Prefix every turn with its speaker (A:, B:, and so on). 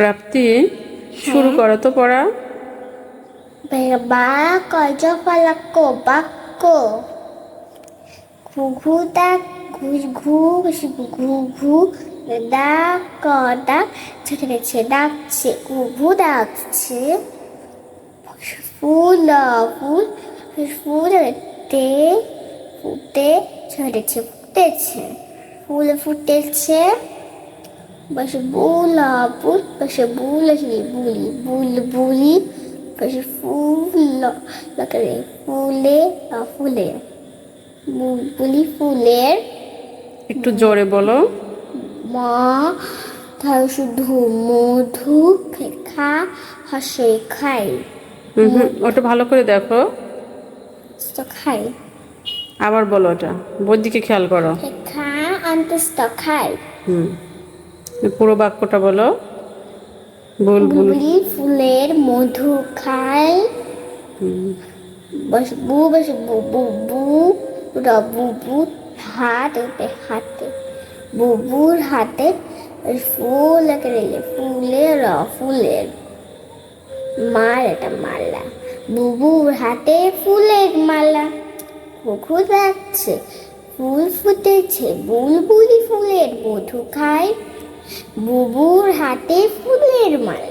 A: প্রাপ্তি শুরু করো তো পড়া।
B: বা কজ ফলাক্ক বাক্য ঘু দা ঘু ঘু ঘু দা কদা ছেড়েছে ডাকছে ঘু ডাকছে ফুল ফুল ফুল তে ফুটে ছেড়েছে ফুটেছে ফুল ফুটেছে বসে বুলা বুল বসে বুলি বুলি বুল বুলি বসে ফুল লাগালে ফুলে ফুলের বুলবুলি ফুলের
A: একটু জোরে বলো।
B: মা তার শুধু মধু খা হাসে খাই
A: ওটা ভালো করে দেখো।
B: তো খাই
A: আবার বলো, ওটা বইয়ের দিকে খেয়াল করো।
B: খা আনতেস তো খাই
A: হুম, পুরো বাক্যটা বলো। বুলবুল
B: বুলবুলি ফুলের মধু খাই বস বু বসে বু বু বু বুবু হাতে বুবুর হাতে ফুল রেলে ফুলের ফুলের মাল এটা মালা বুবুর হাতে ফুলের মালা ঘুঘু যাচ্ছে ফুল ফুটেছে বুলবুলি ফুলের মধু খায় বুবুর হাতে ফুলের মালা।